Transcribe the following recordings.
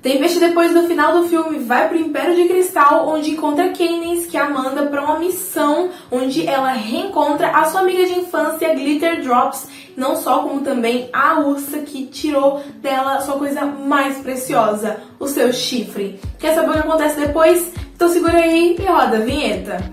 Tempest, depois do final do filme, vai pro Império de Cristal, onde encontra Katniss, que a manda pra uma missão, onde ela reencontra a sua amiga de infância, Glitter Drops, não só, como também a ursa que tirou dela a sua coisa mais preciosa, o seu chifre. Quer saber o que acontece depois? Então segura aí e roda a vinheta.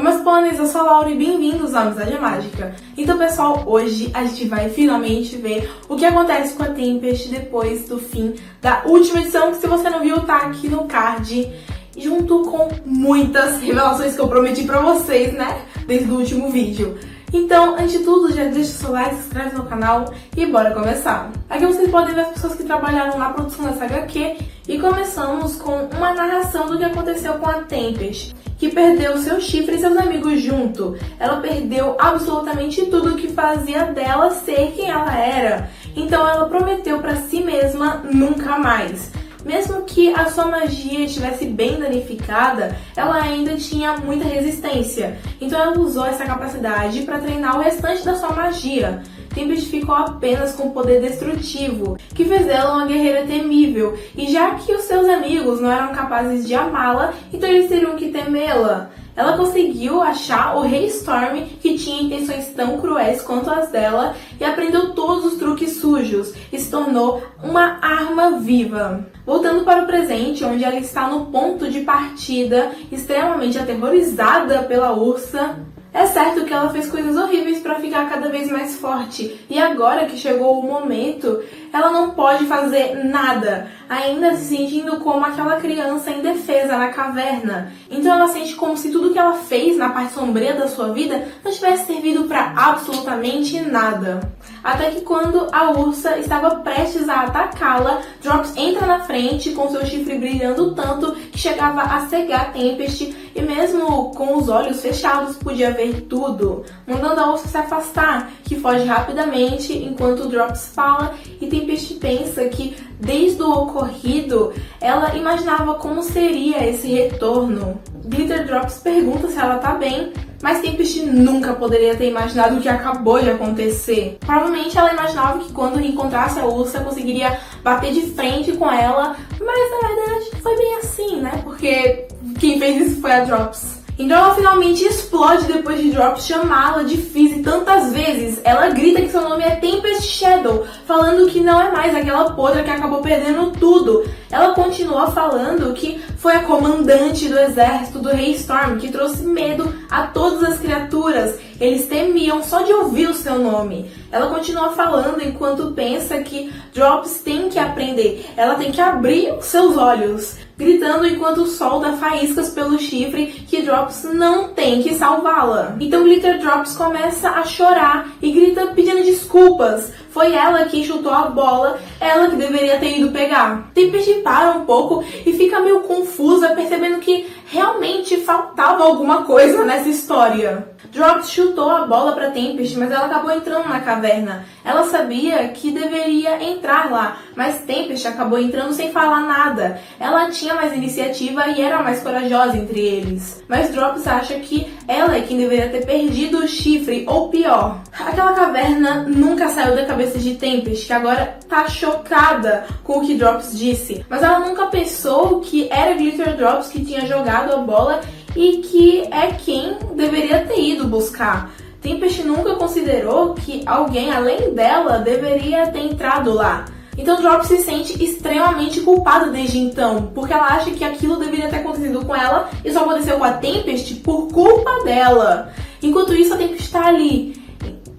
Meus pôneis, eu sou a Laura e bem-vindos à Amizade Mágica. Então, pessoal, hoje a gente vai finalmente ver o que acontece com a Tempest depois do fim da última edição, que se você não viu, tá aqui no card, junto com muitas revelações que eu prometi pra vocês, né, desde o último vídeo. Então, antes de tudo, já deixa o seu like, se inscreve no canal e bora começar. Aqui vocês podem ver as pessoas que trabalharam na produção dessa HQ e começamos com uma narração do que aconteceu com a Tempest, que perdeu seu chifre e seus amigos junto. Ela perdeu absolutamente tudo que fazia dela ser quem ela era. Então ela prometeu pra si mesma nunca mais. Mesmo que a sua magia estivesse bem danificada, ela ainda tinha muita resistência. Então ela usou essa capacidade para treinar o restante da sua magia. Tempest ficou apenas com poder destrutivo, que fez dela uma guerreira temível. E já que os seus amigos não eram capazes de amá-la, então eles teriam que temê-la. Ela conseguiu achar o Rei Storm, que tinha intenções tão cruéis quanto as dela, e aprendeu todos os truques sujos, e se tornou uma arma viva. Voltando para o presente, onde ela está no ponto de partida, extremamente aterrorizada pela ursa. É certo que ela fez coisas horríveis para ficar cada vez mais forte, e agora que chegou o momento, ela não pode fazer nada, ainda se sentindo como aquela criança indefesa na caverna. Então ela sente como se tudo que ela fez na parte sombria da sua vida não tivesse servido para absolutamente nada. Até que quando a ursa estava prestes a atacá-la, Drops entra na frente com seu chifre brilhando tanto que chegava a cegar Tempest, e mesmo com os olhos fechados podia ver tudo, mandando a ursa se afastar, que foge rapidamente enquanto Drops fala, e Tempest pensa que desde o ocorrido ela imaginava como seria esse retorno. Glitter Drops pergunta se ela tá bem, mas Tempest nunca poderia ter imaginado o que acabou de acontecer. Provavelmente ela imaginava que quando reencontrasse a ursa conseguiria bater de frente com ela, mas na verdade foi bem assim, né? Porque quem fez isso foi a Drops. Então ela finalmente explode depois de Drops chamá-la de Fizzy tantas vezes. Ela grita que seu nome é Tempest Shadow, falando que não é mais aquela podre que acabou perdendo tudo. Ela continua falando que foi a comandante do exército do Rei Storm que trouxe medo a todas as criaturas. Eles temiam só de ouvir o seu nome. Ela continua falando enquanto pensa que Drops tem que aprender. Ela tem que abrir os seus olhos, gritando enquanto o sol dá faíscas pelo chifre que Drops não tem que salvá-la. Então Glitter Drops começa a chorar e grita pedindo desculpas. Foi ela que chutou a bola, ela que deveria ter ido pegar. Tempest para um pouco e fica meio confusa, percebendo que realmente faltava alguma coisa nessa história. Drops chutou a bola para Tempest, mas ela acabou entrando na caverna. Ela sabia que deveria entrar lá, mas Tempest acabou entrando sem falar nada. Ela tinha mais iniciativa e era mais corajosa entre eles. Mas Drops acha que ela é quem deveria ter perdido o chifre, ou pior. Aquela caverna nunca saiu da cabeça de Tempest, que agora tá chocada com o que Drops disse. Mas ela nunca pensou que era Glitter Drops que tinha jogado a bola e que é quem deveria ter ido buscar. Tempest nunca considerou que alguém além dela deveria ter entrado lá. Então Drops se sente extremamente culpada desde então, porque ela acha que aquilo deveria ter acontecido com ela e só aconteceu com a Tempest por culpa dela. Enquanto isso, a Tempest está ali,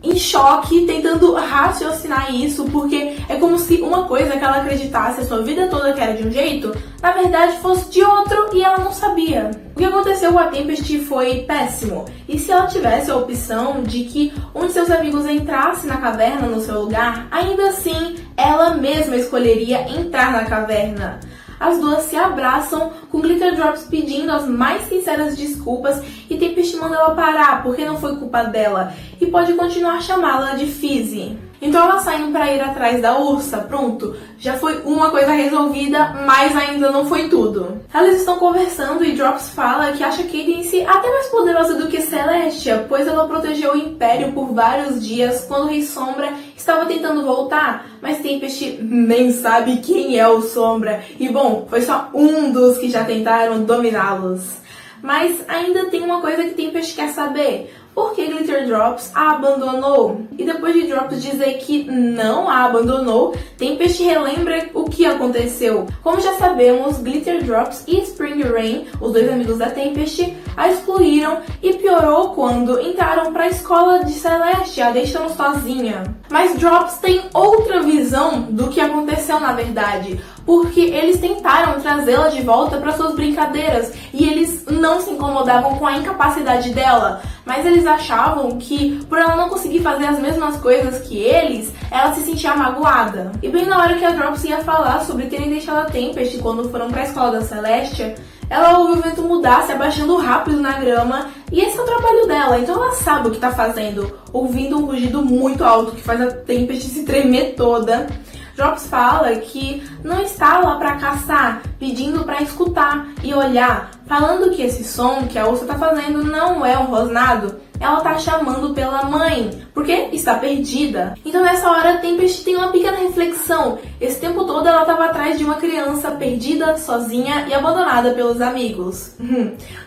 em choque, tentando raciocinar isso, porque é como se uma coisa que ela acreditasse a sua vida toda que era de um jeito, na verdade fosse de outro e ela não sabia. O que aconteceu com a Tempest foi péssimo, e se ela tivesse a opção de que um de seus amigos entrasse na caverna no seu lugar, ainda assim ela mesma escolheria entrar na caverna. As duas se abraçam, com Glitter Drops pedindo as mais sinceras desculpas, e Tempest manda ela parar porque não foi culpa dela e pode continuar a chamá-la de Fizzy. Então elas saem pra ir atrás da ursa. Pronto, já foi uma coisa resolvida, mas ainda não foi tudo. Elas estão conversando e Drops fala que acha Cadence até mais poderosa do que Celestia, pois ela protegeu o Império por vários dias quando o Rei Sombra estava tentando voltar, mas Tempest nem sabe quem é o Sombra. E bom, foi só um dos que já tentaram dominá-los. Mas ainda tem uma coisa que Tempest quer saber. Por que Glitter Drops a abandonou? E depois de Drops dizer que não a abandonou, Tempest relembra o que aconteceu. Como já sabemos, Glitter Drops e Spring Rain, os dois amigos da Tempest, a excluíram e piorou quando entraram para a escola de Celestia, a deixando sozinha. Mas Drops tem outra visão do que aconteceu na verdade, porque eles tentaram trazê-la de volta para suas brincadeiras e eles não se incomodavam com a incapacidade dela, mas eles achavam que por ela não conseguir fazer as mesmas coisas que eles, ela se sentia magoada. E bem na hora que a Drops ia falar sobre terem deixado a Tempest quando foram para a escola da Celestia, ela ouve o vento mudar, se abaixando rápido na grama, e esse é o trabalho dela, então ela sabe o que tá fazendo, ouvindo um rugido muito alto que faz a Tempest se tremer toda. Drops fala que não está lá para caçar, pedindo para escutar e olhar, falando que esse som que a ursa tá fazendo não é um rosnado, ela tá chamando pela mãe, porque está perdida. Então nessa hora Tempest tem uma pequena reflexão. Esse tempo todo ela estava atrás de uma criança perdida, sozinha e abandonada pelos amigos.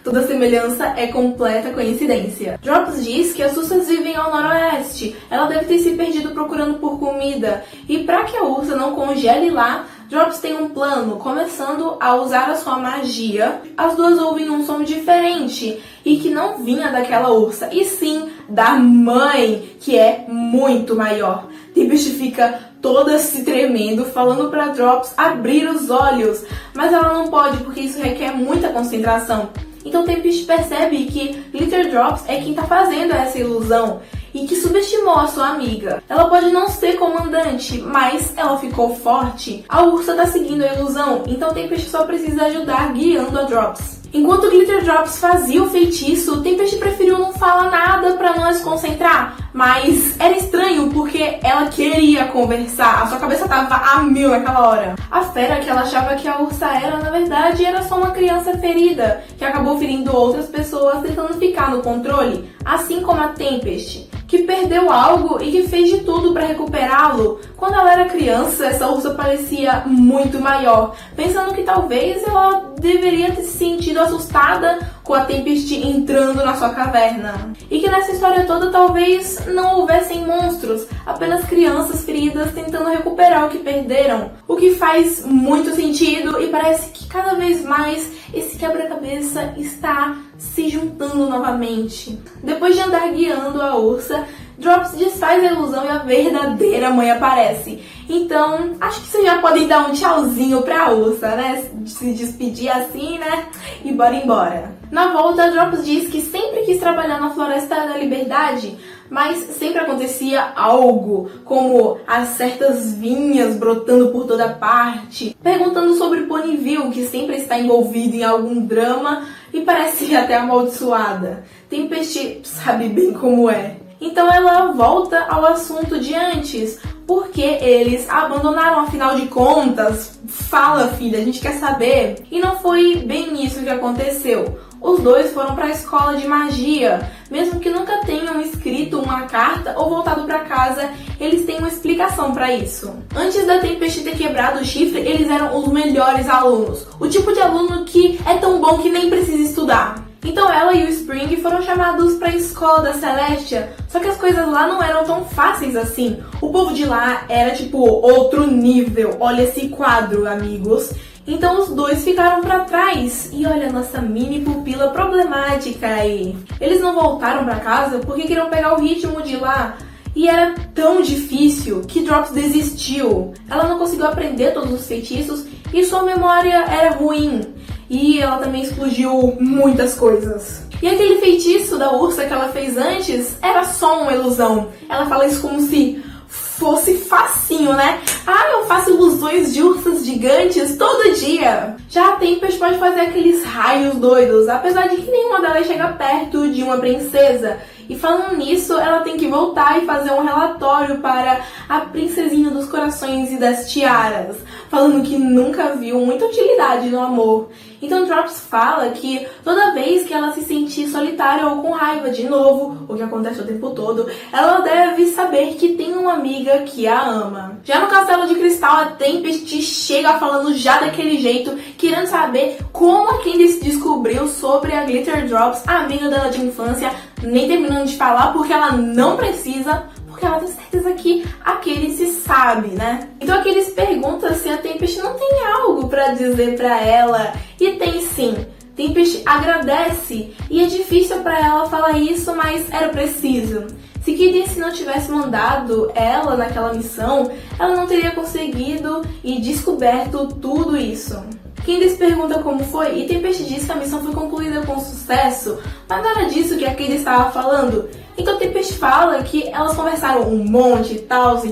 Toda semelhança é completa coincidência. Drops diz que as ursas vivem ao noroeste. Ela deve ter se perdido procurando por comida. E para que a ursa não congele lá, Drops tem um plano, começando a usar a sua magia. As duas ouvem um som diferente e que não vinha daquela ursa, e sim da mãe, que é muito maior. Tempest fica toda se tremendo, falando para Drops abrir os olhos, mas ela não pode porque isso requer muita concentração. Então Tempest percebe que Glitter Drops é quem está fazendo essa ilusão e que subestimou a sua amiga. Ela pode não ser comandante, mas ela ficou forte. A ursa está seguindo a ilusão, então Tempest só precisa ajudar guiando a Drops. Enquanto Glitter Drops fazia o feitiço, Tempest preferiu não falar nada para não se concentrar, mas era estranho porque ela queria conversar, a sua cabeça tava a mil naquela hora. A fera que ela achava que a ursa era, na verdade, era só uma criança ferida, que acabou ferindo outras pessoas tentando ficar no controle, assim como a Tempest, que perdeu algo e que fez de tudo para recuperá-lo. Quando ela era criança, essa ursa parecia muito maior, pensando que talvez ela deveria ter se sentido assustada com a Tempest entrando na sua caverna. E que nessa história toda talvez não houvessem monstros, apenas crianças feridas tentando recuperar o que perderam. O que faz muito sentido e parece que cada vez mais esse quebra-cabeça está se juntando novamente. Depois de andar guiando a ursa, Drops desfaz a ilusão e a verdadeira mãe aparece. Então, acho que vocês já podem dar um tchauzinho pra ursa, né? Se despedir assim, né? E bora embora. Na volta, Drops diz que sempre quis trabalhar na Floresta da Liberdade, mas sempre acontecia algo, como as certas vinhas brotando por toda parte, perguntando sobre Ponyville, que sempre está envolvido em algum drama e parece até amaldiçoada. Tempest sabe bem como é. Então ela volta ao assunto de antes, porque eles a abandonaram afinal de contas. Fala, filha, a gente quer saber. E não foi bem isso que aconteceu. Os dois foram para a escola de magia. Mesmo que nunca tenham escrito uma carta ou voltado para casa, eles têm uma explicação para isso. Antes da Tempest ter quebrado o chifre, eles eram os melhores alunos. O tipo de aluno que é tão bom que nem precisa estudar. Então ela e o Spring foram chamados para a escola da Celestia, só que as coisas lá não eram tão fáceis assim. O povo de lá era tipo outro nível. Olha esse quadro, amigos. Então os dois ficaram para trás. E olha a nossa mini pupila problemática aí. Eles não voltaram para casa porque queriam pegar o ritmo de lá. E era tão difícil que Drops desistiu. Ela não conseguiu aprender todos os feitiços e sua memória era ruim. E ela também explodiu muitas coisas. E aquele feitiço da ursa que ela fez antes era só uma ilusão. Ela fala isso como se fosse facinho, né? Ah, eu faço ilusões de ursas gigantes todo dia. Já a Tempest pode fazer aqueles raios doidos, apesar de que nenhuma delas chega perto de uma princesa. E falando nisso, ela tem que voltar e fazer um relatório para a princesinha dos corações e das tiaras, falando que nunca viu muita utilidade no amor. Então Drops fala que toda vez que ela se sentir solitária ou com raiva de novo, o que acontece o tempo todo, ela deve saber que tem uma amiga que a ama. Já no Castelo de Cristal, a Tempest chega falando já daquele jeito, querendo saber como a Candace descobriu sobre a Glitter Drops, a amiga dela de infância, nem terminando de falar porque ela não precisa, porque ela tem certeza que aquele se sabe, né? Então aqueles perguntam se a Tempest não tem algo pra dizer pra ela. E tem sim. Tempest agradece e é difícil pra ela falar isso, mas era preciso. Se Candace não tivesse mandado ela naquela missão, ela não teria conseguido e descoberto tudo isso. Candace pergunta como foi e Tempest diz que a missão foi concluída com sucesso, mas não era disso que a Candace estava falando. Então Tempest fala que elas conversaram um monte e tal,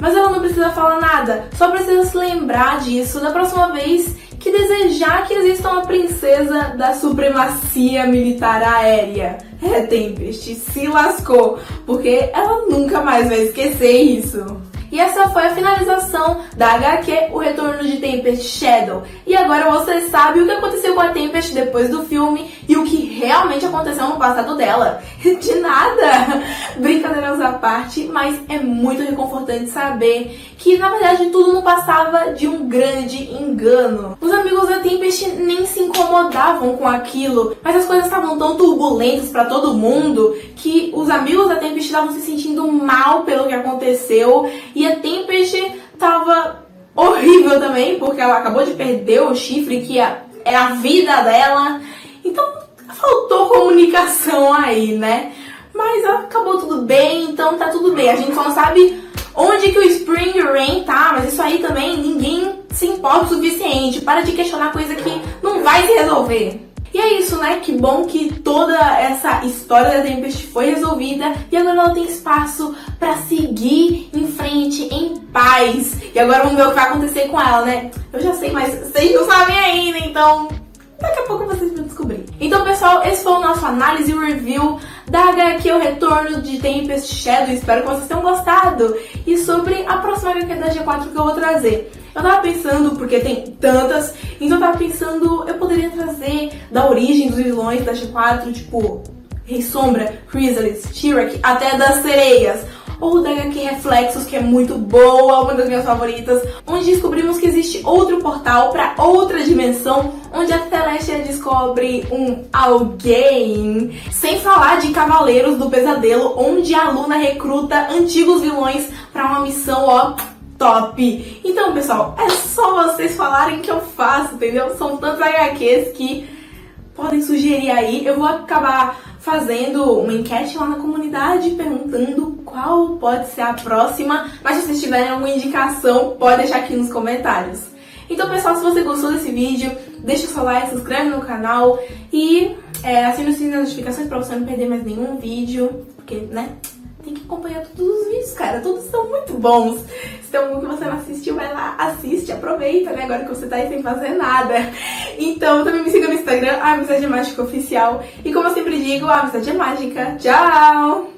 mas ela não precisa falar nada, só precisa se lembrar disso da próxima vez que desejar que exista uma princesa da supremacia militar aérea. Tempest se lascou, porque ela nunca mais vai esquecer isso. E essa foi a finalização da HQ O Retorno de Tempest Shadow. E agora você sabe o que aconteceu com a Tempest depois do filme e o que realmente aconteceu no passado dela. De nada! Brincadeiras à parte, mas é muito reconfortante saber que, na verdade, tudo não passava de um grande engano. Os amigos da Tempest nem se incomodavam com aquilo, mas as coisas estavam tão turbulentas pra todo mundo que os amigos da Tempest estavam se sentindo mal pelo que aconteceu. E a Tempest tava horrível também, porque ela acabou de perder o chifre, que é a vida dela. Então, faltou comunicação aí, né? Mas acabou tudo bem, então tá tudo bem. A gente só não sabe onde que o Spring Rain tá, mas isso aí também ninguém se importa o suficiente. Para de questionar coisa que não vai se resolver. E é isso, né? Que bom que toda essa história da Tempest foi resolvida e agora ela tem espaço pra seguir em frente em paz. E agora vamos ver o que vai acontecer com ela, né? Eu já sei, mas vocês não sabem ainda, então daqui a pouco vocês vão descobrir. Então, pessoal, esse foi o nosso análise e review da HQ O Retorno de Tempest Shadow. Espero que vocês tenham gostado. E sobre a próxima HQ da G4 que eu vou trazer. Eu tava pensando, porque tem tantas, então eu tava pensando, eu poderia trazer da origem dos vilões da G4, tipo Rei Sombra, Chrysalis, Tirac, até das sereias. Ou da HQ Reflexos, que é muito boa, uma das minhas favoritas, onde descobrimos que existe outro portal para outra dimensão, onde a Celestia descobre um alguém. Sem falar de Cavaleiros do Pesadelo, onde a Luna recruta antigos vilões para uma missão, ó, top! Então, pessoal, é só vocês falarem que eu faço, entendeu? São tantos HQs que podem sugerir aí. Eu vou acabar fazendo uma enquete lá na comunidade perguntando qual pode ser a próxima. Mas se vocês tiverem alguma indicação, pode deixar aqui nos comentários. Então, pessoal, se você gostou desse vídeo, deixa o seu like, se inscreve no canal e assina o sininho das notificações pra você não perder mais nenhum vídeo. Porque, né? Tem que acompanhar todos os vídeos, cara. Todos são muito bons. Se tem algum que você não assistiu, vai lá, assiste, aproveita, né? Agora que você tá aí sem fazer nada. Então, também me siga no Instagram, Amizade Mágica Oficial. E como eu sempre digo, a amizade é mágica. Tchau!